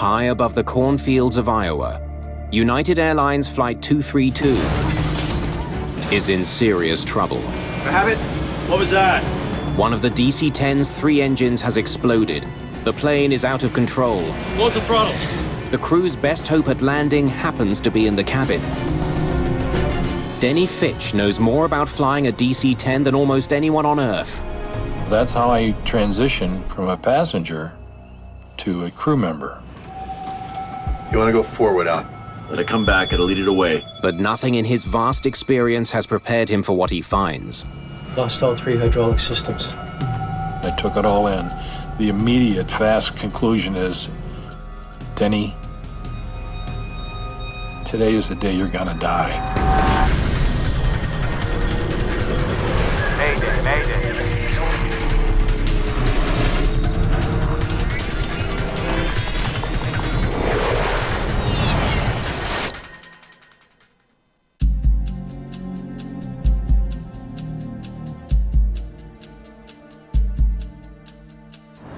High above the cornfields of Iowa, United Airlines Flight 232 is in serious trouble. I have it. What was that? One of the DC-10's 3 engines has exploded. The plane is out of control. Close the throttles. The crew's best hope at landing happens to be in the cabin. Denny Fitch knows more about flying a DC-10 than almost anyone on Earth. That's how I transitioned from a passenger to a crew member. You want to go forward, Al? Let it come back, it'll lead it away. But nothing in his vast experience has prepared him for what he finds. Lost all 3 hydraulic systems. I took it all in. The immediate, fast conclusion is, Denny, today is the day you're gonna die. Mayday, mayday.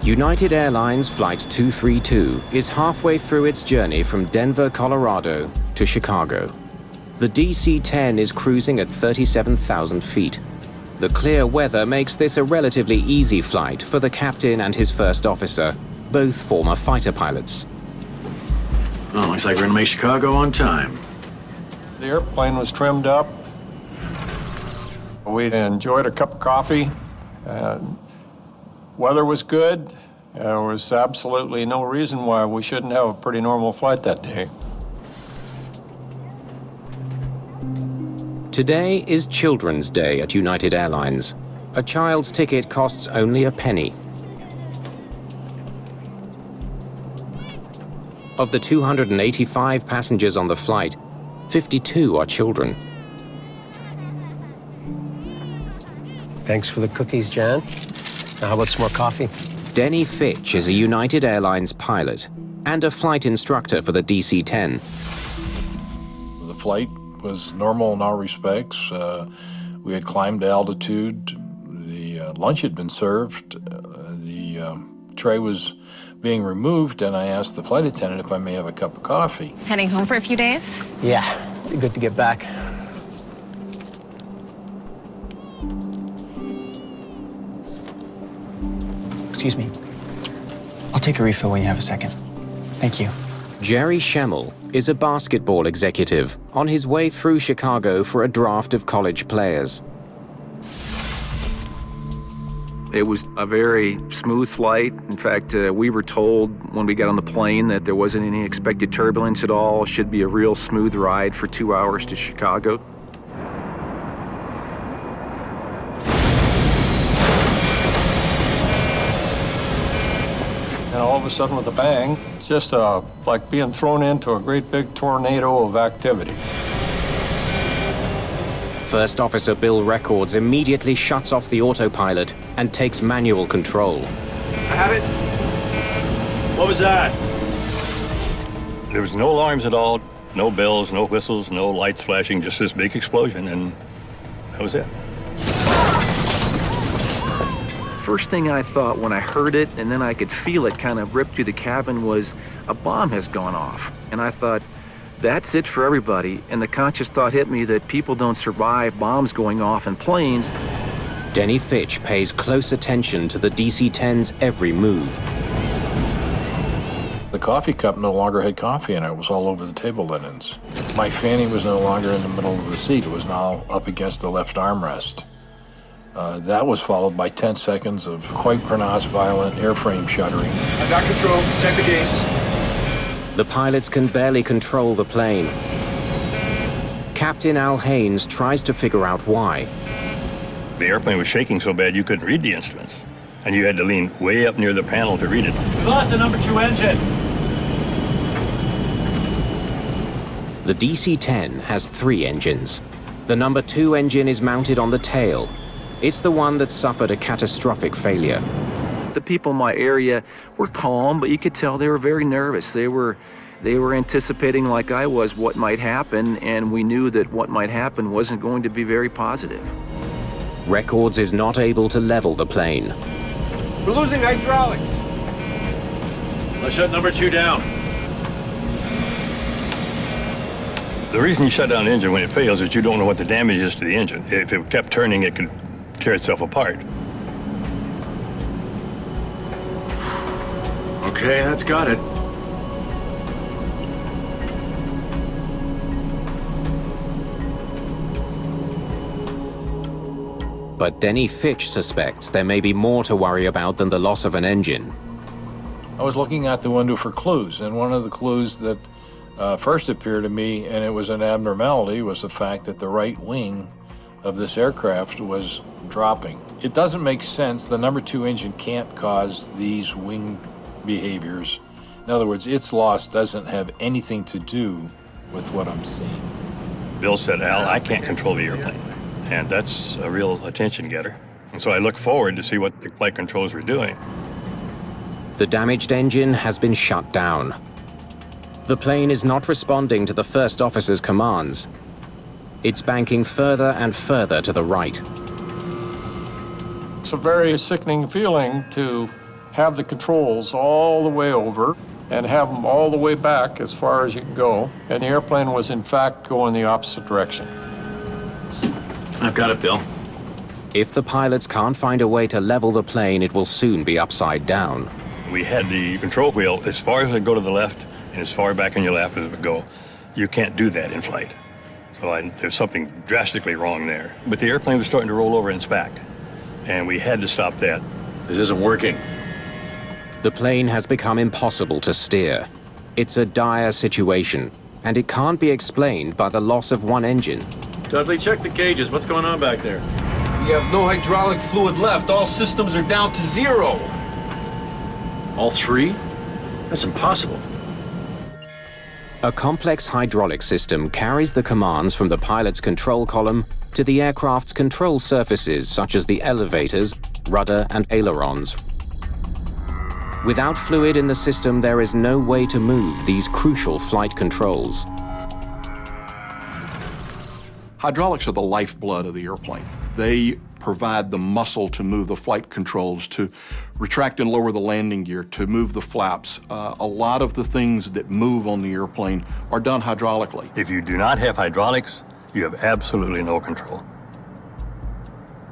United Airlines Flight 232 is halfway through its journey from Denver, Colorado to Chicago. The DC-10 is cruising at 37,000 feet. The clear weather makes this a relatively easy flight for the captain and his first officer, both former fighter pilots. Well, looks like we're gonna make Chicago on time. The airplane was trimmed up. We enjoyed a cup of coffee. Weather was good. There was absolutely no reason why we shouldn't have a pretty normal flight that day. Today is Children's Day at United Airlines. A child's ticket costs only a penny. Of the 285 passengers on the flight, 52 are children. Thanks for the cookies, Jan. Now, how about some more coffee? Denny Fitch is a United Airlines pilot and a flight instructor for the DC-10. The flight was normal in all respects. We had climbed altitude. The lunch had been served. The tray was being removed, and I asked the flight attendant if I may have a cup of coffee. Heading home for a few days? Yeah, be good to get back. Excuse me. I'll take a refill when you have a second. Thank you. Jerry Schemmel is a basketball executive on his way through Chicago for a draft of college players. It was a very smooth flight. In fact, we were told when we got on the plane that there wasn't any expected turbulence at all. It should be a real smooth ride for 2 hours to Chicago. And all of a sudden with a bang, it's just like being thrown into a great big tornado of activity. First Officer Bill Records immediately shuts off the autopilot and takes manual control. I have it. What was that? There was no alarms at all, no bells, no whistles, no lights flashing, just this big explosion, and that was it. First thing I thought when I heard it, and then I could feel it kind of rip through the cabin, was a bomb has gone off. And I thought, that's it for everybody. And the conscious thought hit me that people don't survive bombs going off in planes. Denny Fitch pays close attention to the DC-10's every move. The coffee cup no longer had coffee in it. It was all over the table linens. My fanny was no longer in the middle of the seat. It was now up against the left armrest. That was followed by 10 seconds of quite pronounced violent airframe shuddering. I've got control. Check the gates. The pilots can barely control the plane. Captain Al Haynes tries to figure out why. The airplane was shaking so bad you couldn't read the instruments, and you had to lean way up near the panel to read it. We lost the number 2 engine. The DC-10 has 3 engines. The number 2 engine is mounted on the tail. It's the one that suffered a catastrophic failure. The people in my area were calm, but you could tell they were very nervous. They were anticipating, like I was, what might happen, and we knew that what might happen wasn't going to be very positive. Records is not able to level the plane. We're losing hydraulics. Let's shut number 2 down. The reason you shut down the engine when it fails is you don't know what the damage is to the engine. If it kept turning, it could tear itself apart. Okay, that's got it. But Denny Fitch suspects there may be more to worry about than the loss of an engine. I was looking out the window for clues, and one of the clues that first appeared to me, and it was an abnormality, was the fact that the right wing of this aircraft was dropping. It doesn't make sense. The number 2 engine can't cause these wing behaviors. In other words, its loss doesn't have anything to do with what I'm seeing. Bill said, Al, I can't control the airplane. And that's a real attention getter. And so I looked forward to see what the flight controls were doing. The damaged engine has been shut down. The plane is not responding to the first officer's commands. It's banking further and further to the right. It's a very sickening feeling to have the controls all the way over and have them all the way back as far as you can go. And the airplane was in fact going the opposite direction. I've got it, Bill. If the pilots can't find a way to level the plane, it will soon be upside down. We had the control wheel as far as it would go to the left and as far back on your lap as it would go. You can't do that in flight. So there's something drastically wrong there. But the airplane was starting to roll over its back, and we had to stop that. This isn't working. The plane has become impossible to steer. It's a dire situation, and it can't be explained by the loss of one engine. Dudley, check the gauges. What's going on back there? We have no hydraulic fluid left. All systems are down to 0. All 3? That's impossible. A complex hydraulic system carries the commands from the pilot's control column to the aircraft's control surfaces, such as the elevators, rudder, and ailerons. Without fluid in the system, there is no way to move these crucial flight controls. Hydraulics are the lifeblood of the airplane. They provide the muscle to move the flight controls, to retract and lower the landing gear, to move the flaps. A lot of the things that move on the airplane are done hydraulically. If you do not have hydraulics, you have absolutely no control.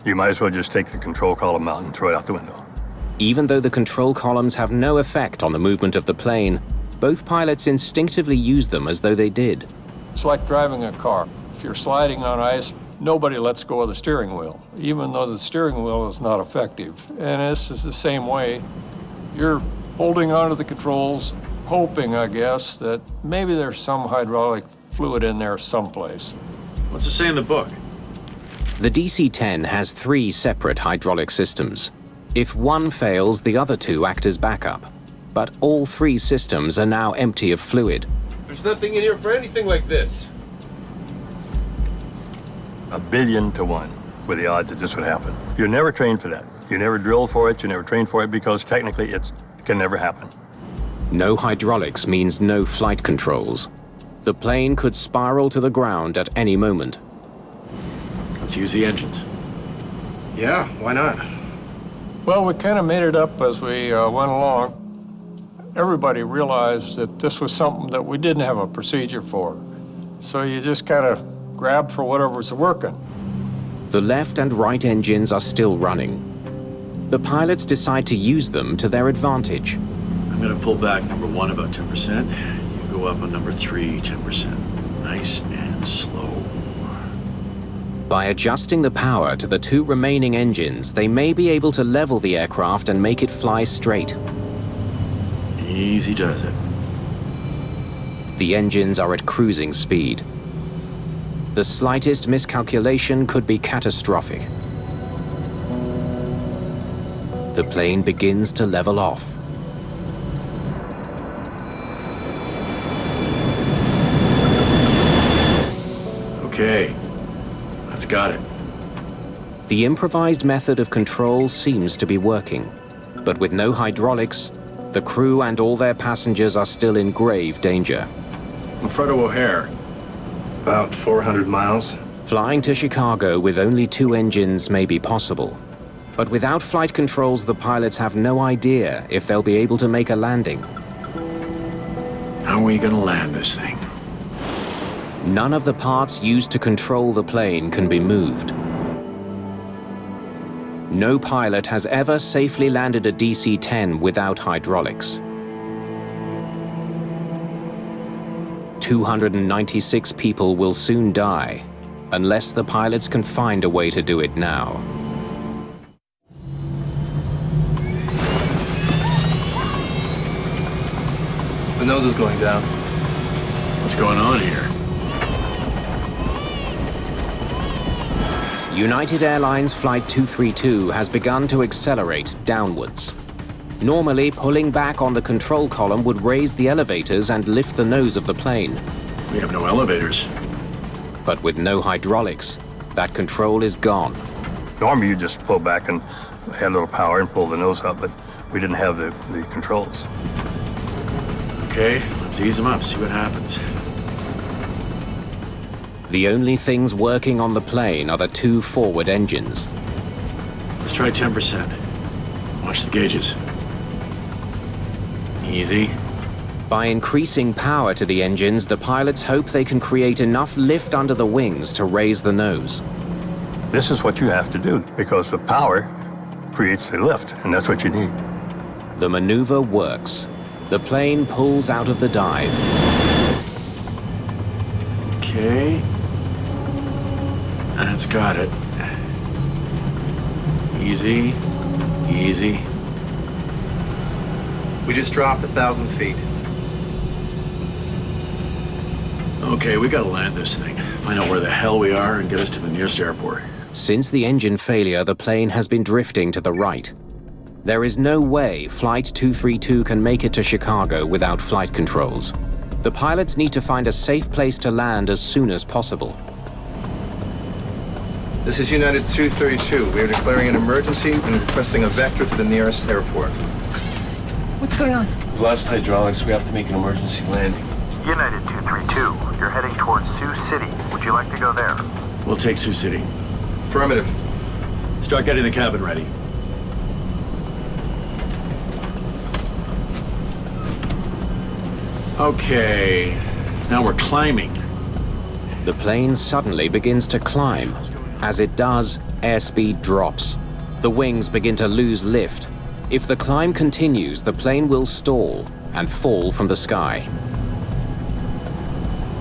You might as well just take the control column out and throw it out the window. Even though the control columns have no effect on the movement of the plane, both pilots instinctively use them as though they did. It's like driving a car. If you're sliding on ice, nobody lets go of the steering wheel, even though the steering wheel is not effective. And this is the same way. You're holding onto the controls, hoping, I guess, that maybe there's some hydraulic fluid in there someplace. What's it say in the book? The DC-10 has 3 separate hydraulic systems. If one fails, the other 2 act as backup. But all 3 systems are now empty of fluid. There's nothing in here for anything like this. 1 billion to 1 were the odds that this would happen. You're never trained for that. You never drilled for it, you never trained for it, because technically it can never happen. No hydraulics means no flight controls. The plane could spiral to the ground at any moment. Let's use the engines. Yeah, why not? Well, we kind of made it up as we went along. Everybody realized that this was something that we didn't have a procedure for. So you just kind of grab for whatever's working. The left and right engines are still running. The pilots decide to use them to their advantage. I'm going to pull back number 1 about 10%. You go up on number 3, 10%. Nice and slow. By adjusting the power to the 2 remaining engines, they may be able to level the aircraft and make it fly straight. Easy does it. The engines are at cruising speed. The slightest miscalculation could be catastrophic. The plane begins to level off. Okay, that's got it. The improvised method of control seems to be working, but with no hydraulics, the crew and all their passengers are still in grave danger. Alfredo O'Hare. About 400 miles. Flying to Chicago with only 2 engines may be possible, but without flight controls, the pilots have no idea if they'll be able to make a landing. How are we going to land this thing? None of the parts used to control the plane can be moved. No pilot has ever safely landed a DC-10 without hydraulics. 296 people will soon die, unless the pilots can find a way to do it now. The nose is going down. What's going on here? United Airlines Flight 232 has begun to accelerate downwards. Normally, pulling back on the control column would raise the elevators and lift the nose of the plane. We have no elevators. But with no hydraulics, that control is gone. Normally, you just pull back and add a little power and pull the nose up, but we didn't have the controls. Okay, let's ease them up, see what happens. The only things working on the plane are the two forward engines. Let's try 10%. Watch the gauges. Easy. By increasing power to the engines, the pilots hope they can create enough lift under the wings to raise the nose. This is what you have to do, because the power creates the lift, and that's what you need. The maneuver works. The plane pulls out of the dive. Okay. That's got it. Easy. Easy. We just dropped 1,000 feet. Okay, we gotta land this thing. Find out where the hell we are and get us to the nearest airport. Since the engine failure, the plane has been drifting to the right. There is no way Flight 232 can make it to Chicago without flight controls. The pilots need to find a safe place to land as soon as possible. This is United 232. We are declaring an emergency and requesting a vector to the nearest airport. What's going on? We've lost hydraulics. We have to make an emergency landing. United 232, you're heading towards Sioux City. Would you like to go there? We'll take Sioux City. Affirmative. Start getting the cabin ready. Okay, now we're climbing. The plane suddenly begins to climb. As it does, airspeed drops. The wings begin to lose lift. If the climb continues, the plane will stall and fall from the sky.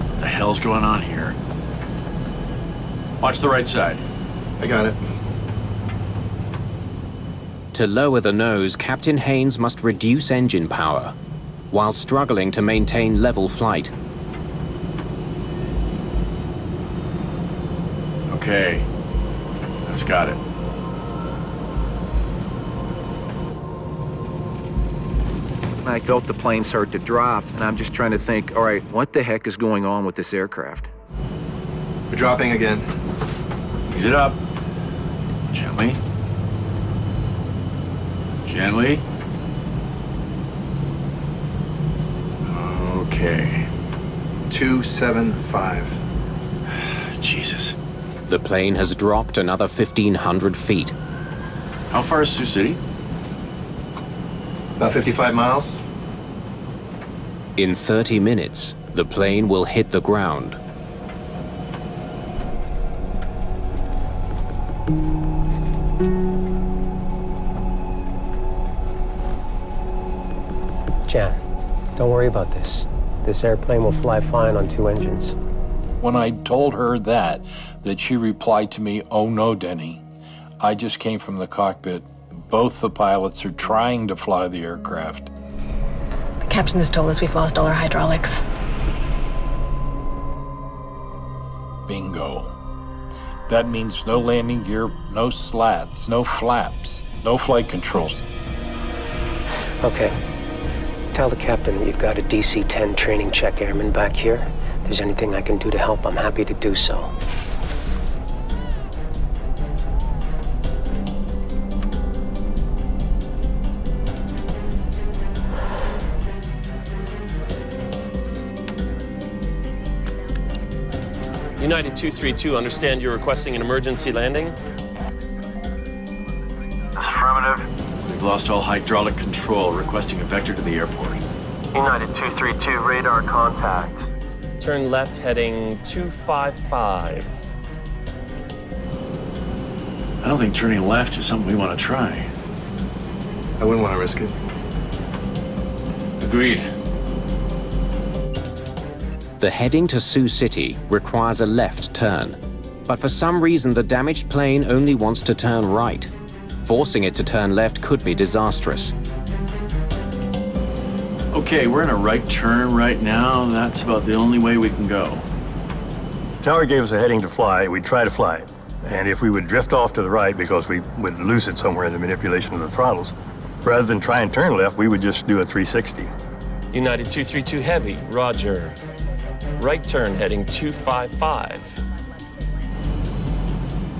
What the hell's going on here? Watch the right side. I got it. To lower the nose, Captain Haynes must reduce engine power, while struggling to maintain level flight. Okay, that's got it. I felt the plane start to drop, and I'm just trying to think, all right, what the heck is going on with this aircraft? We're dropping again. Ease it up. Gently. Gently. Okay. 275. Jesus. The plane has dropped another 1,500 feet. How far is Sioux City? About 55 miles. In 30 minutes, the plane will hit the ground. Jan, don't worry about this. This airplane will fly fine on two engines. When I told her that she replied to me, "Oh no, Denny. I just came from the cockpit. Both the pilots are trying to fly the aircraft." The captain has told us we've lost all our hydraulics. Bingo. That means no landing gear, no slats, no flaps, no flight controls. Okay. Tell the captain that you've got a DC-10 training check airman back here. If there's anything I can do to help, I'm happy to do so. United 232, understand you're requesting an emergency landing? Affirmative. We've lost all hydraulic control, requesting a vector to the airport. United 232, radar contact. Turn left heading 255. I don't think turning left is something we want to try. I wouldn't want to risk it. Agreed. The heading to Sioux City requires a left turn, but for some reason the damaged plane only wants to turn right. Forcing it to turn left could be disastrous. Okay, we're in a right turn right now. That's about the only way we can go. Tower gave us a heading to fly. We'd try to fly it. And if we would drift off to the right because we would lose it somewhere in the manipulation of the throttles, rather than try and turn left, we would just do a 360. United 232 Heavy, roger. Right turn heading 255.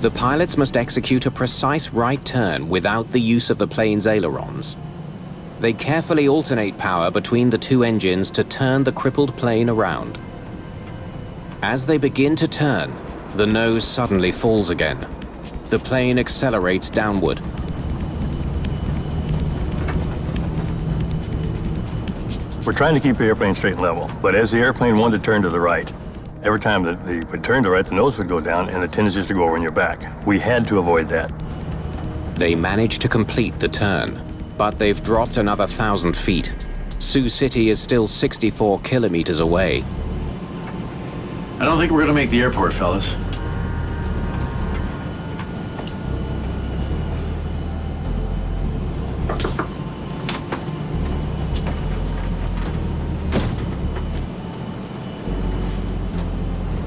The pilots must execute a precise right turn without the use of the plane's ailerons. They carefully alternate power between the two engines to turn the crippled plane around. As they begin to turn, the nose suddenly falls again. The plane accelerates downward. We're trying to keep the airplane straight and level, but as the airplane wanted to turn to the right, every time that they would turn to the right, the nose would go down and the tendency is to go over on your back. We had to avoid that. They manage to complete the turn, but they've dropped another 1,000 feet. Sioux City is still 64 kilometers away. I don't think we're gonna make the airport, fellas.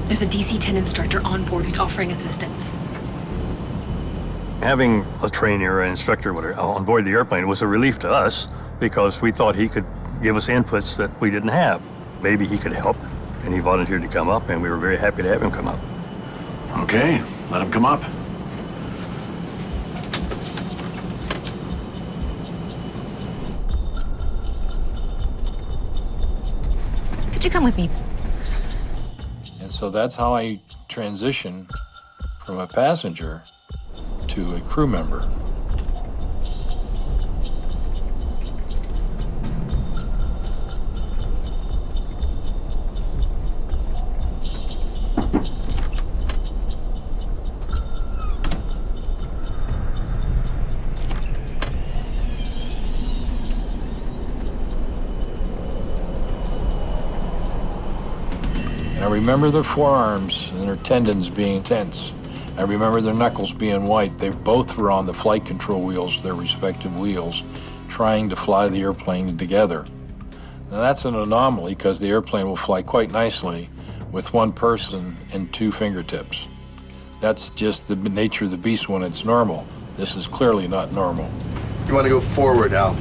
There's a DC-10 instructor on board who's offering assistance. Having a trainer or an instructor on board the airplane was a relief to us because we thought he could give us inputs that we didn't have. Maybe he could help, and he volunteered to come up, and we were very happy to have him come up. Okay, let him come up. Could you come with me? And so that's how I transitioned from a passenger to a crew member. And I remember their forearms and their tendons being tense. I remember their knuckles being white. They both were on the flight control wheels, their respective wheels, trying to fly the airplane together. Now that's an anomaly because the airplane will fly quite nicely with one person and two fingertips. That's just the nature of the beast when it's normal. This is clearly not normal. You want to go forward, Al?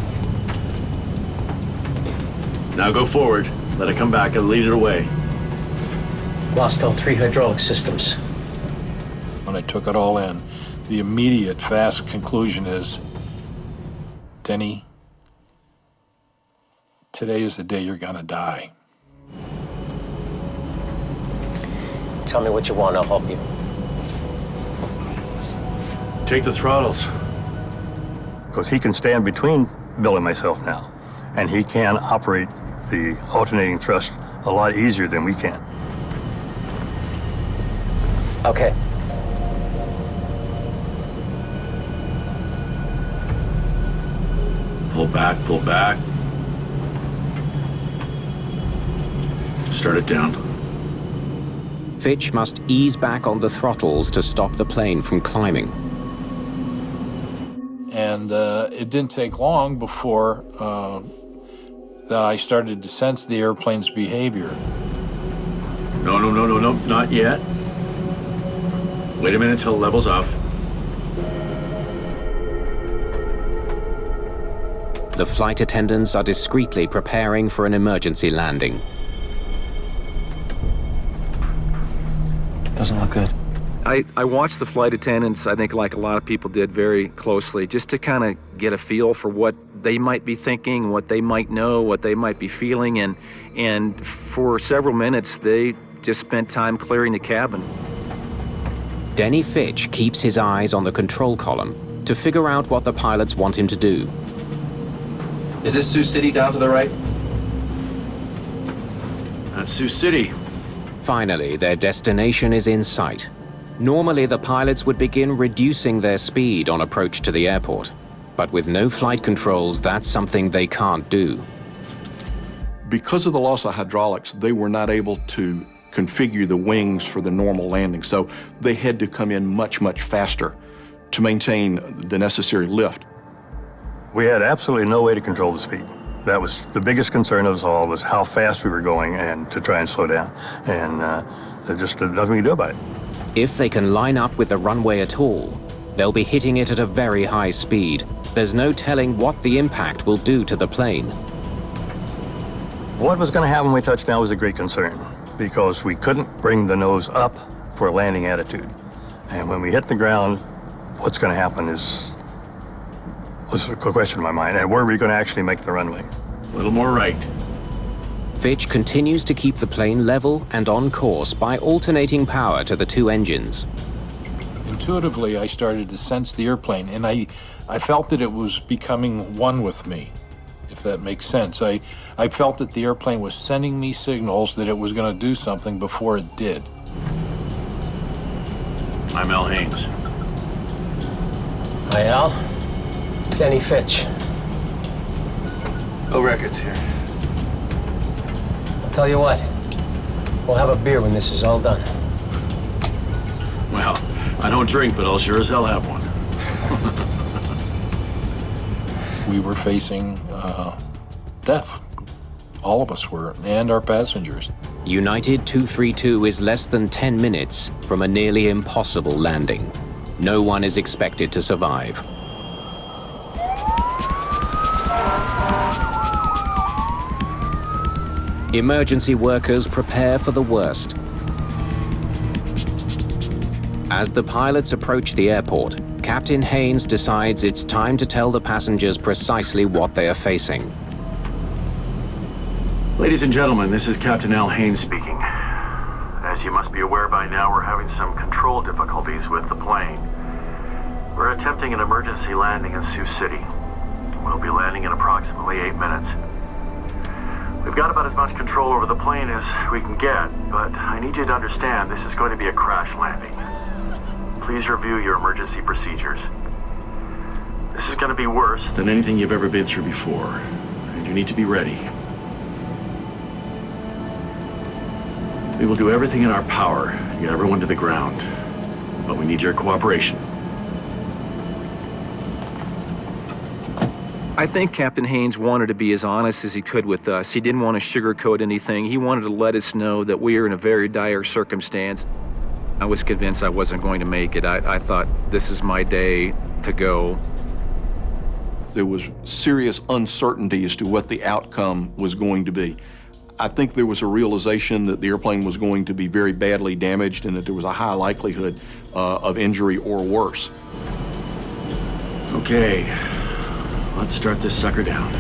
Now go forward. Let it come back and lead it away. Lost all 3 hydraulic systems. When I took it all in, the immediate, fast conclusion is, Denny, today is the day you're gonna die. Tell me what you want, I'll help you. Take the throttles. Because he can stand between Bill and myself now, and he can operate the alternating thrust a lot easier than we can. Okay. Pull back, pull back. Start it down. Fitch must ease back on the throttles to stop the plane from climbing. And it didn't take long before that I started to sense the airplane's behavior. No, not yet. Wait a minute till it levels off. The flight attendants are discreetly preparing for an emergency landing. Doesn't look good. I watched the flight attendants, I think like a lot of people did, very closely, just to kind of get a feel for what they might be thinking, what they might know, what they might be feeling, and for several minutes, they just spent time clearing the cabin. Denny Fitch keeps his eyes on the control column to figure out what the pilots want him to do. Is this Sioux City down to the right? That's Sioux City. Finally, their destination is in sight. Normally, the pilots would begin reducing their speed on approach to the airport. But with no flight controls, that's something they can't do. Because of the loss of hydraulics, they were not able to configure the wings for the normal landing, so they had to come in much, much faster to maintain the necessary lift. We had absolutely no way to control the speed. That was the biggest concern of us all, was how fast we were going and to try and slow down. And there's just nothing we can do about it. If they can line up with the runway at all, they'll be hitting it at a very high speed. There's no telling what the impact will do to the plane. What was going to happen when we touched down was a great concern, because we couldn't bring the nose up for a landing attitude. And when we hit the ground, what's going to happen was a question in my mind. And where are we going to actually make the runway? A little more right. Fitch continues to keep the plane level and on course by alternating power to the two engines. Intuitively, I started to sense the airplane, and I felt that it was becoming one with me, if that makes sense. I felt that the airplane was sending me signals that it was going to do something before it did. I'm Al Haynes. Hi, Al. Denny Fitch. Bill Records here. I'll tell you what. We'll have a beer when this is all done. Well, I don't drink, but I'll sure as hell have one. We were facing death. All of us were, and our passengers. United 232 is less than 10 minutes from a nearly impossible landing. No one is expected to survive. Emergency workers prepare for the worst. As the pilots approach the airport, Captain Haynes decides it's time to tell the passengers precisely what they are facing. Ladies and gentlemen, this is Captain Al Haynes speaking. As you must be aware by now, we're having some control difficulties with the plane. We're attempting an emergency landing in Sioux City. We'll be landing in approximately 8 minutes. We've got about as much control over the plane as we can get, but I need you to understand this is going to be a crash landing. Please review your emergency procedures. This is going to be worse than anything you've ever been through before, and you need to be ready. We will do everything in our power to get everyone to the ground, but we need your cooperation. I think Captain Haynes wanted to be as honest as he could with us. He didn't want to sugarcoat anything. He wanted to let us know that we are in a very dire circumstance. I was convinced I wasn't going to make it. I thought, this is my day to go. There was serious uncertainty as to what the outcome was going to be. I think there was a realization that the airplane was going to be very badly damaged and that there was a high likelihood of injury or worse. Okay, let's start this sucker down.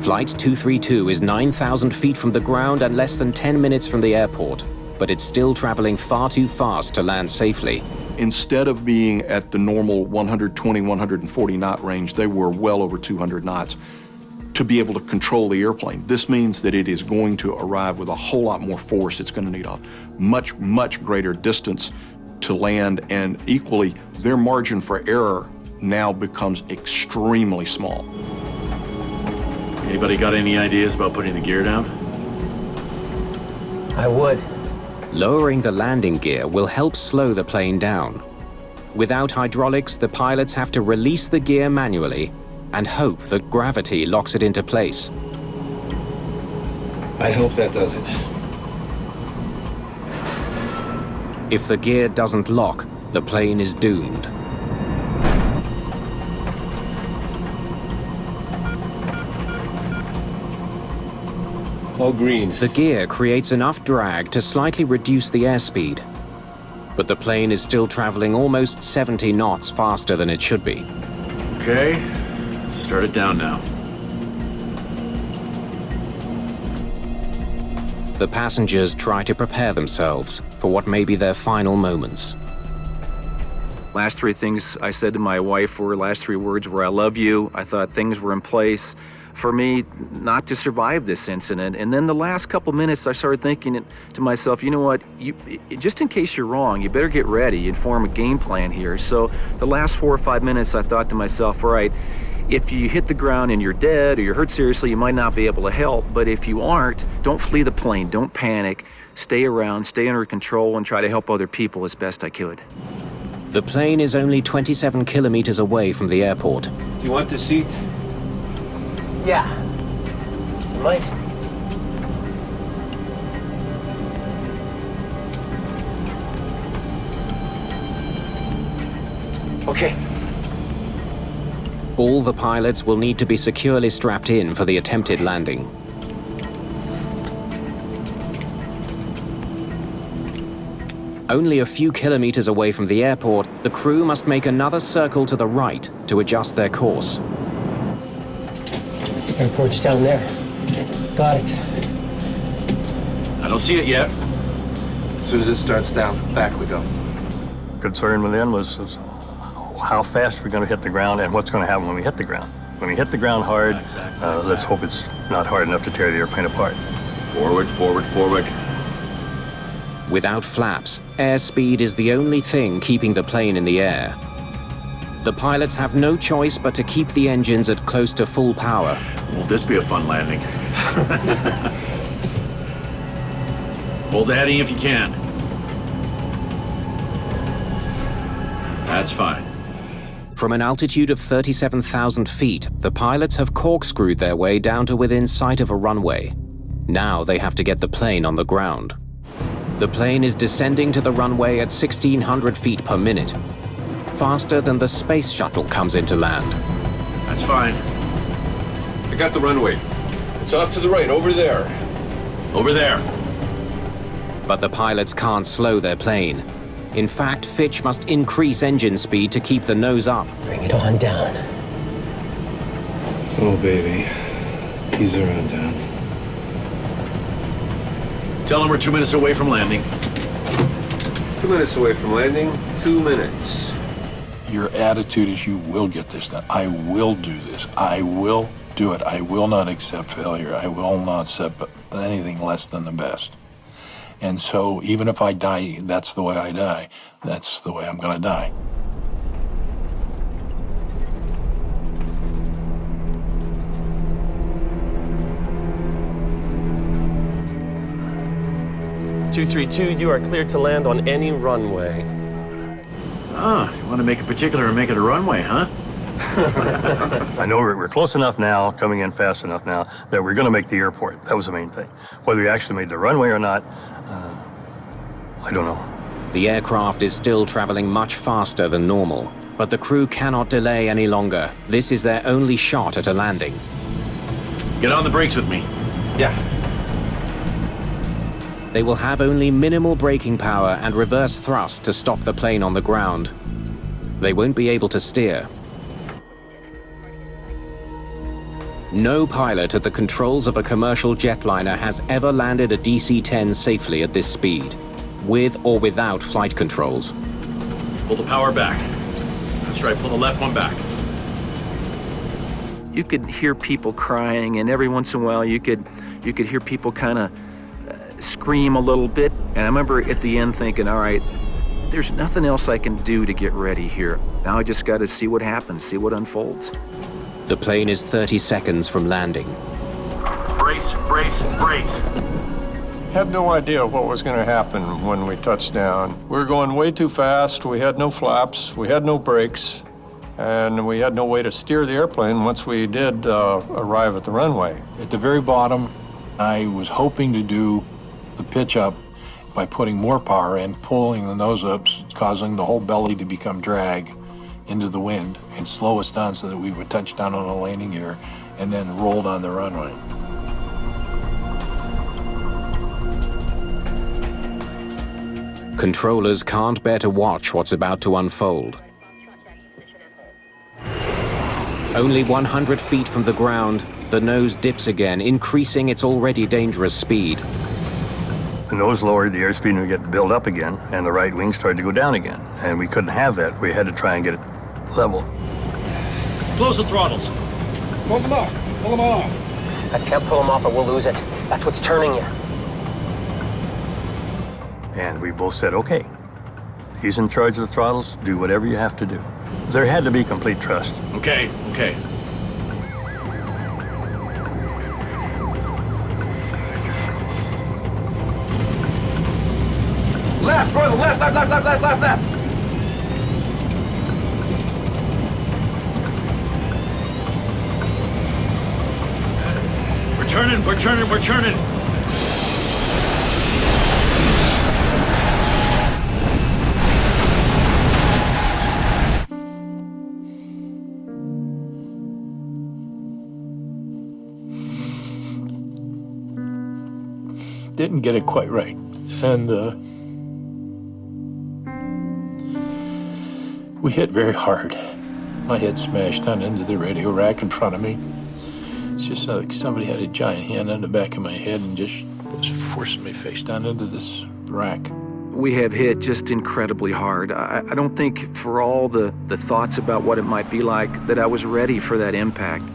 Flight 232 is 9,000 feet from the ground and less than 10 minutes from the airport, but it's still traveling far too fast to land safely. Instead of being at the normal 120, 140 knot range, they were well over 200 knots to be able to control the airplane. This means that it is going to arrive with a whole lot more force. It's going to need a much, much greater distance to land, and equally, their margin for error now becomes extremely small. Anybody got any ideas about putting the gear down? I would. Lowering the landing gear will help slow the plane down. Without hydraulics, the pilots have to release the gear manually and hope that gravity locks it into place. I hope that does it. If the gear doesn't lock, the plane is doomed. All green. The gear creates enough drag to slightly reduce the airspeed, but the plane is still traveling almost 70 knots faster than it should be. Okay, start it down now. The passengers try to prepare themselves for what may be their final moments. Last three things I said to my wife were, last three words were, I love you. I thought things were in place for me not to survive this incident. And then the last couple minutes, I started thinking to myself, you know what, just in case you're wrong, you better get ready and form a game plan here. So the last 4 or 5 minutes, I thought to myself, all right, if you hit the ground and you're dead or you're hurt seriously, you might not be able to help. But if you aren't, don't flee the plane, don't panic. Stay around, stay under control, and try to help other people as best I could. The plane is only 27 kilometers away from the airport. Do you want the seat? Yeah. You might. Okay. All the pilots will need to be securely strapped in for the attempted landing. Only a few kilometers away from the airport, the crew must make another circle to the right to adjust their course. Airport's down there. Got it. I don't see it yet. As soon as it starts down, back we go. Concern within was how fast we're going to hit the ground and what's going to happen when we hit the ground. When we hit the ground hard, let's hope it's not hard enough to tear the airplane apart. Forward, forward, forward. Without flaps, airspeed is the only thing keeping the plane in the air. The pilots have no choice but to keep the engines at close to full power. Won't this be a fun landing? Hold the heading if you can. That's fine. From an altitude of 37,000 feet, the pilots have corkscrewed their way down to within sight of a runway. Now they have to get the plane on the ground. The plane is descending to the runway at 1,600 feet per minute, faster than the space shuttle comes into land. That's fine. I got the runway. It's off to the right, over there. Over there. But the pilots can't slow their plane. In fact, Fitch must increase engine speed to keep the nose up. Bring it on down. Oh, baby. Ease her on down. Tell them we're 2 minutes away from landing. 2 minutes away from landing. 2 minutes. Your attitude is you will get this done. I will do this. I will do it. I will not accept failure. I will not accept anything less than the best. And so even if I die, that's the way I die. That's the way I'm going to die. (232), you are cleared to land on any runway. Ah, you want to make it particular and make it a runway, huh? I know we're close enough now, coming in fast enough now, that we're going to make the airport. That was the main thing. Whether we actually made the runway or not, I don't know. The aircraft is still traveling much faster than normal, but the crew cannot delay any longer. This is their only shot at a landing. Get on the brakes with me. Yeah. They will have only minimal braking power and reverse thrust to stop the plane on the ground. They won't be able to steer. No pilot at the controls of a commercial jetliner has ever landed a DC-10 safely at this speed, with or without flight controls. Pull the power back. That's right, pull the left one back. You could hear people crying, and every once in a while you could hear people kind of scream a little bit. And I remember at the end thinking, all right, there's nothing else I can do to get ready here. Now I just got to see what happens, see what unfolds. The plane is 30 seconds from landing. Brace, brace, brace. Had no idea what was going to happen when we touched down. We were going way too fast. We had no flaps. We had no brakes. And we had no way to steer the airplane once we did arrive at the runway. At the very bottom, I was hoping to do the pitch up by putting more power in, pulling the nose up, causing the whole belly to become drag into the wind and slow us down so that we would touch down on a landing gear and then roll down the runway. Controllers can't bear to watch what's about to unfold. Only 100 feet from the ground, the nose dips again, increasing its already dangerous speed. The nose lowered, the airspeed would get built up again, and the right wing started to go down again. And we couldn't have that. We had to try and get it level. Close the throttles. Close them off. Pull them all off. I can't pull them off or we'll lose it. That's what's turning you. And we both said, okay, he's in charge of the throttles, do whatever you have to do. There had to be complete trust. Okay. Left, Royal, left. We're turning. Didn't get it quite right. And we hit very hard. My head smashed on into the radio rack in front of me. It's just like somebody had a giant hand on the back of my head and just was forcing me face down into this rack. We have hit just incredibly hard. I don't think for all the thoughts about what it might be like that I was ready for that impact.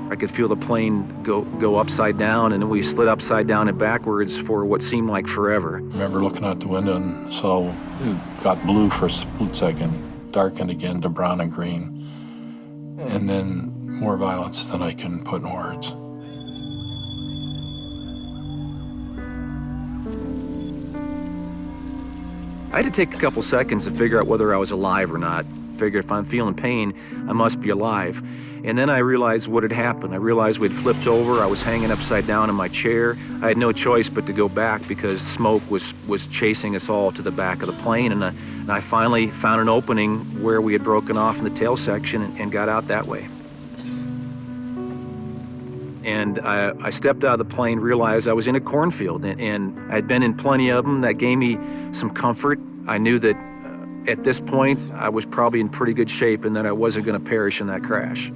I could feel the plane go upside down, and then we slid upside down and backwards for what seemed like forever. I remember looking out the window and saw it got blue for a split second, darkened again to brown and green, and then more violence than I can put in words. I had to take a couple seconds to figure out whether I was alive or not. Figured if I'm feeling pain, I must be alive. And then I realized what had happened. I realized we'd flipped over. I was hanging upside down in my chair. I had no choice but to go back because smoke was chasing us all to the back of the plane. And I finally found an opening where we had broken off in the tail section and got out that way. And I stepped out of the plane, realized I was in a cornfield, and I'd been in plenty of them. That gave me some comfort. I knew that at this point, I was probably in pretty good shape and that I wasn't going to perish in that crash.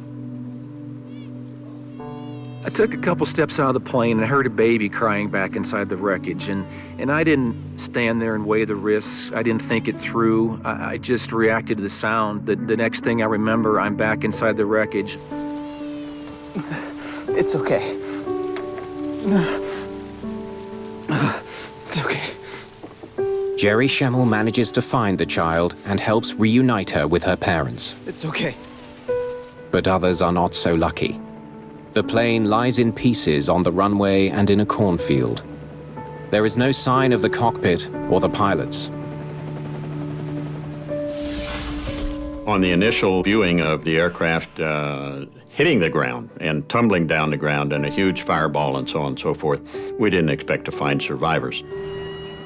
I took a couple steps out of the plane and I heard a baby crying back inside the wreckage, and I didn't stand there and weigh the risks. I didn't think it through. I just reacted to the sound. The next thing I remember, I'm back inside the wreckage. It's okay. It's okay. Jerry Schemmel manages to find the child and helps reunite her with her parents. It's okay. But others are not so lucky. The plane lies in pieces on the runway and in a cornfield. There is no sign of the cockpit or the pilots. On the initial viewing of the aircraft hitting the ground and tumbling down the ground and a huge fireball and so on and so forth, we didn't expect to find survivors.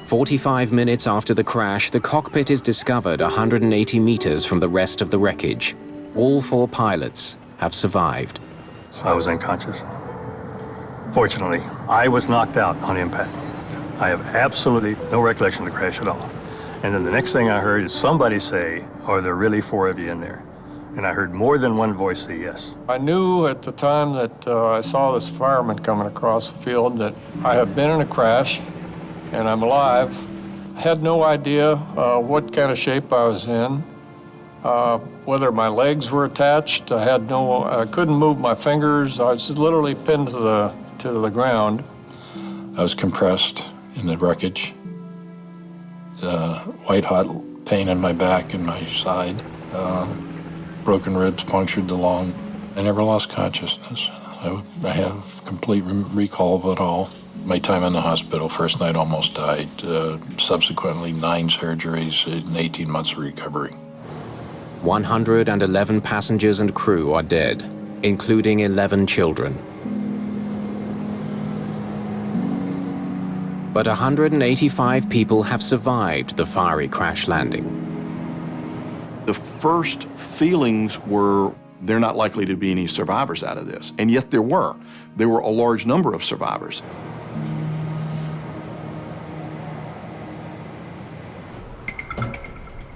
45 minutes after the crash, the cockpit is discovered 180 meters from the rest of the wreckage. All 4 pilots have survived. I was unconscious. Fortunately, I was knocked out on impact. I have absolutely no recollection of the crash at all. And then the next thing I heard is somebody say, "Are there really 4 of you in there?" And I heard more than one voice say yes. I knew at the time that I saw this fireman coming across the field that I had been in a crash and I'm alive. I had no idea what kind of shape I was in, whether my legs were attached. I couldn't move my fingers. I was literally pinned to the ground. I was compressed in the wreckage. White hot pain in my back and my side. Broken ribs punctured the lung. I never lost consciousness. I have complete recall of it all. My time in the hospital, first night almost died. Subsequently, 9 surgeries and 18 months of recovery. 111 passengers and crew are dead, including 11 children. But 185 people have survived the fiery crash landing. The first feelings were, there are not likely to be any survivors out of this. And yet there were. There were a large number of survivors.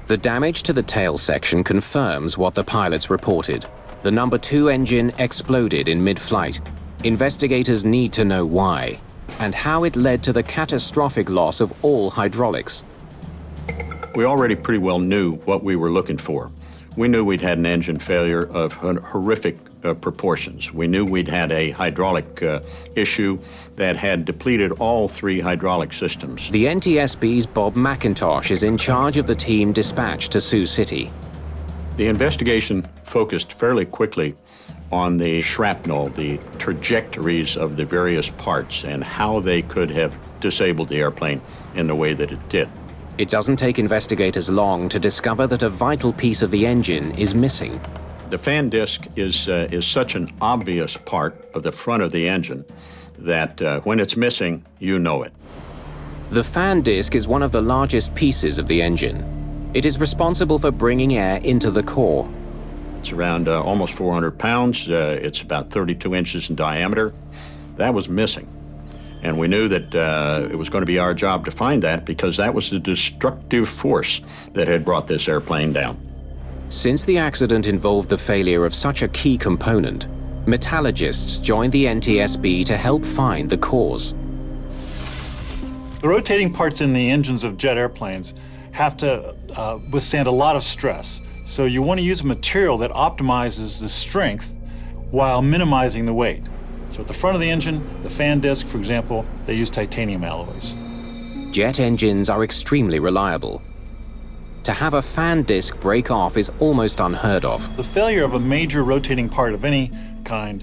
The damage to the tail section confirms what the pilots reported. The number 2 engine exploded in mid-flight. Investigators need to know why. and how it led to the catastrophic loss of all hydraulics. We already pretty well knew what we were looking for. We knew we'd had an engine failure of horrific proportions. We knew we'd had a hydraulic issue that had depleted all 3 hydraulic systems. The NTSB's Bob McIntosh is in charge of the team dispatched to Sioux City. The investigation focused fairly quickly on the shrapnel, the trajectories of the various parts, and how they could have disabled the airplane in the way that it did. It doesn't take investigators long to discover that a vital piece of the engine is missing. The fan disc is such an obvious part of the front of the engine that when it's missing, you know it. The fan disc is one of the largest pieces of the engine. It is responsible for bringing air into the core. It's around almost 400 pounds. It's about 32 inches in diameter. That was missing. And we knew that it was going to be our job to find that, because that was the destructive force that had brought this airplane down. Since the accident involved the failure of such a key component, metallurgists joined the NTSB to help find the cause. The rotating parts in the engines of jet airplanes have to withstand a lot of stress. So you want to use a material that optimizes the strength while minimizing the weight. So at the front of the engine, the fan disc, for example, they use titanium alloys. Jet engines are extremely reliable. To have a fan disc break off is almost unheard of. The failure of a major rotating part of any kind,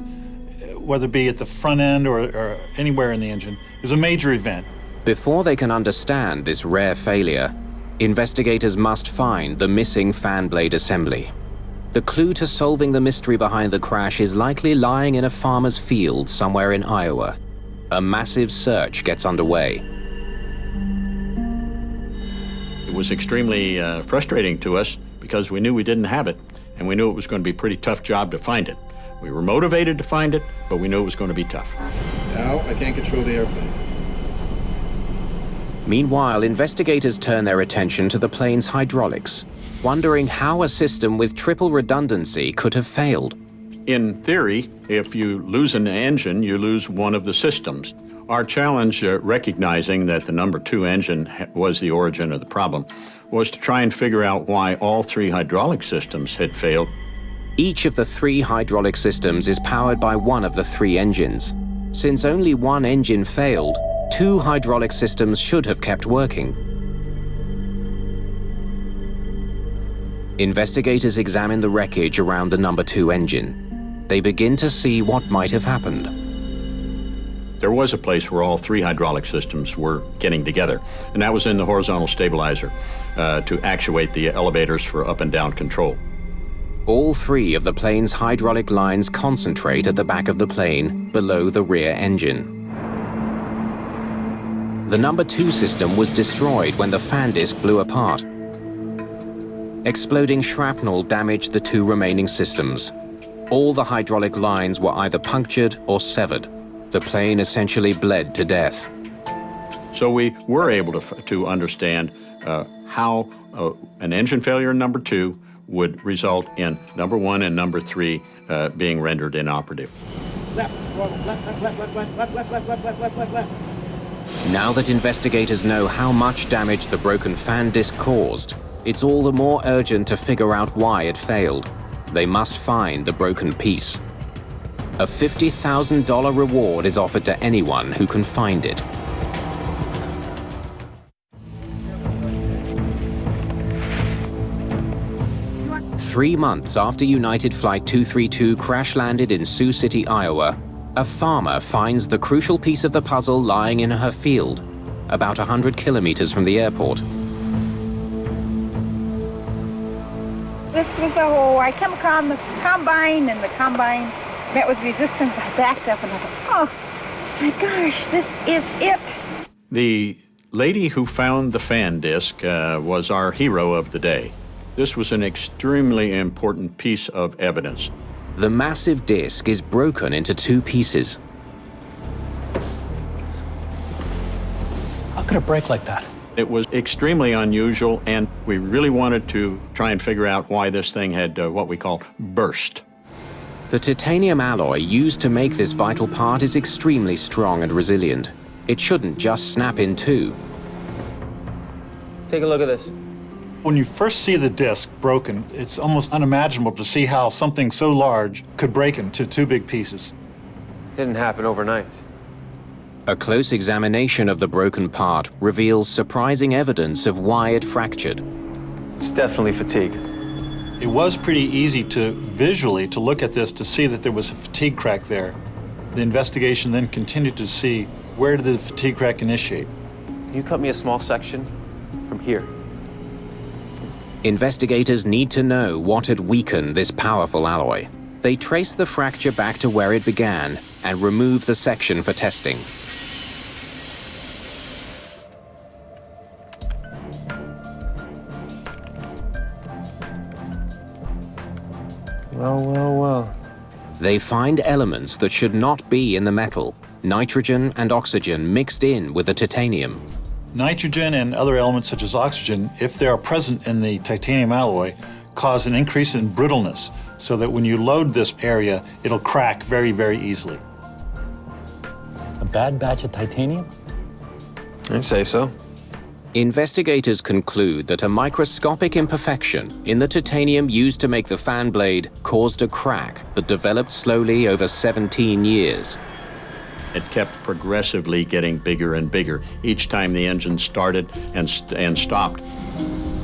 whether it be at the front end or anywhere in the engine, is a major event. Before they can understand this rare failure, investigators must find the missing fan blade assembly. The clue to solving the mystery behind the crash is likely lying in a farmer's field somewhere in Iowa. A massive search gets underway. It was extremely frustrating to us because we knew we didn't have it, and we knew it was going to be a pretty tough job to find it. We were motivated to find it, but we knew it was going to be tough. Now I can't control the airplane. Meanwhile, investigators turn their attention to the plane's hydraulics, wondering how a system with triple redundancy could have failed. In theory, if you lose an engine, you lose one of the systems. Our challenge, recognizing that the number 2 engine was the origin of the problem, was to try and figure out why all 3 hydraulic systems had failed. Each of the 3 hydraulic systems is powered by one of the 3 engines. Since only one engine failed, 2 hydraulic systems should have kept working. Investigators examine the wreckage around the number 2 engine. They begin to see what might have happened. There was a place where all 3 hydraulic systems were getting together, and that was in the horizontal stabilizer to actuate the elevators for up and down control. All 3 of the plane's hydraulic lines concentrate at the back of the plane, below the rear engine. The number 2 system was destroyed when the fan disc blew apart. Exploding shrapnel damaged the 2 remaining systems. All the hydraulic lines were either punctured or severed. The plane essentially bled to death. So we were able to understand how an engine failure in number 2 would result in number 1 and number 3 being rendered inoperative. Left, left, left, left, left, left, left, left, left, left, left, left, left. Now that investigators know how much damage the broken fan disc caused, it's all the more urgent to figure out why it failed. They must find the broken piece. A $50,000 reward is offered to anyone who can find it. Three months after United Flight 232 crash-landed in Sioux City, Iowa, a farmer finds the crucial piece of the puzzle lying in her field, about 100 kilometers from the airport. This was a hole. I came across the combine, and the combine met with resistance. I backed up, and I thought, oh, my gosh, this is it. The lady who found the fan disc was our hero of the day. This was an extremely important piece of evidence. The massive disc is broken into 2 pieces. How could it break like that? It was extremely unusual, and we really wanted to try and figure out why this thing had what we call burst. The titanium alloy used to make this vital part is extremely strong and resilient. it shouldn't just snap in two. Take a look at this. When you first see the disc broken, it's almost unimaginable to see how something so large could break into two big pieces. Didn't happen overnight. A close examination of the broken part reveals surprising evidence of why it fractured. It's definitely fatigue. It was pretty easy to visually to look at this to see that there was a fatigue crack there. The investigation then continued to see where did the fatigue crack initiate. Can you cut me a small section from here? Investigators need to know what had weakened this powerful alloy. They trace the fracture back to where it began and remove the section for testing. Well. They find elements that should not be in the metal, nitrogen and oxygen mixed in with the titanium. Nitrogen and other elements such as oxygen, if they are present in the titanium alloy, cause an increase in brittleness, so that when you load this area, it'll crack very, very easily. A bad batch of titanium? I'd say so. Investigators conclude that a microscopic imperfection in the titanium used to make the fan blade caused a crack that developed slowly over 17 years. It kept progressively getting bigger and bigger each time the engine started and stopped.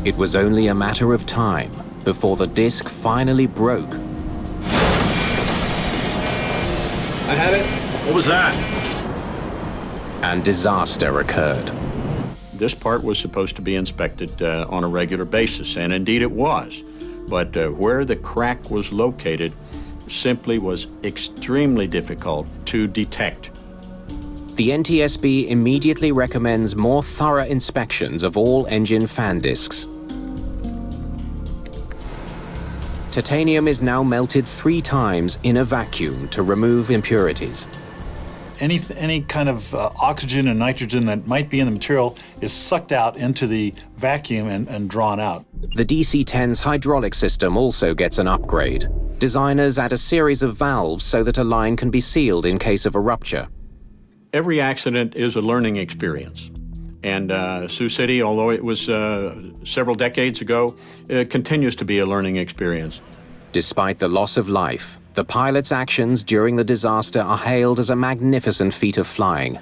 It was only a matter of time before the disc finally broke. I have it. What was that? And disaster occurred. This part was supposed to be inspected on a regular basis, and indeed it was. But where the crack was located simply was extremely difficult to detect. The NTSB immediately recommends more thorough inspections of all engine fan discs. Titanium is now melted 3 times in a vacuum to remove impurities. Any kind of oxygen and nitrogen that might be in the material is sucked out into the vacuum and drawn out. The DC-10's hydraulic system also gets an upgrade. Designers add a series of valves so that a line can be sealed in case of a rupture. Every accident is a learning experience. And Sioux City, although it was several decades ago, continues to be a learning experience. Despite the loss of life, the pilot's actions during the disaster are hailed as a magnificent feat of flying.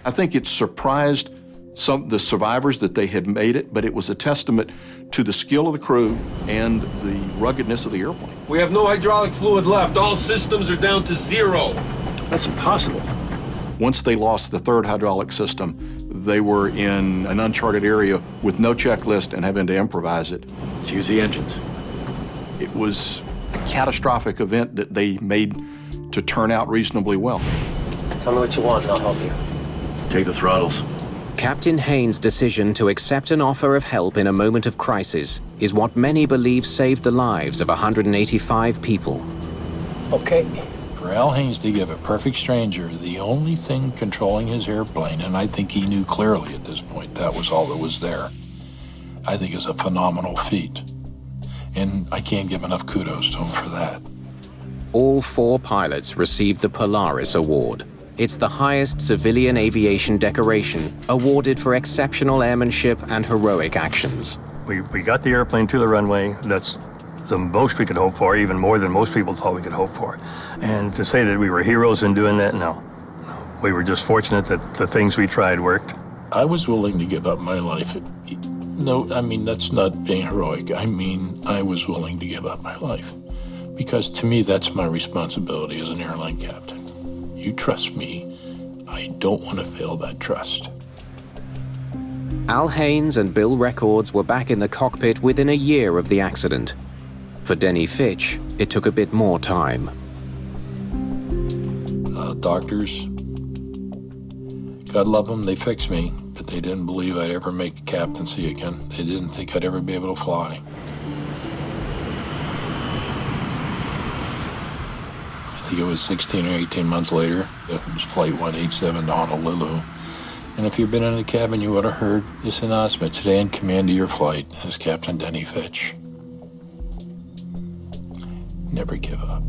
I think it surprised the survivors that they had made it, but it was a testament to the skill of the crew and the ruggedness of the airplane. We have no hydraulic fluid left. All systems are down to 0. That's impossible. Once they lost the third hydraulic system, they were in an uncharted area with no checklist and having to improvise it. Let's use the engines. It was a catastrophic event that they made to turn out reasonably well. Tell me what you want and I'll help you. Take the throttles. Captain Haynes' decision to accept an offer of help in a moment of crisis is what many believe saved the lives of 185 people. Okay. For Al Haynes to give a perfect stranger the only thing controlling his airplane, and I think he knew clearly at this point that was all that was there, I think is a phenomenal feat. And I can't give enough kudos to him for that. All 4 pilots received the Polaris Award. It's the highest civilian aviation decoration awarded for exceptional airmanship and heroic actions. We got the airplane to the runway. That's the most we could hope for, even more than most people thought we could hope for. And to say that we were heroes in doing that, no. We were just fortunate that the things we tried worked. I was willing to give up my life. No, I mean, that's not being heroic. I mean, I was willing to give up my life. Because to me, that's my responsibility as an airline captain. You trust me. I don't want to fail that trust. Al Haynes and Bill Records were back in the cockpit within a year of the accident. For Denny Fitch, it took a bit more time. Doctors, God love them, they fixed me, but they didn't believe I'd ever make a captaincy again. They didn't think I'd ever be able to fly. I think it was 16 or 18 months later. It was Flight 187 to Honolulu. And if you've been in the cabin, you would have heard this announcement. Today in command of your flight is Captain Denny Fitch. Never give up.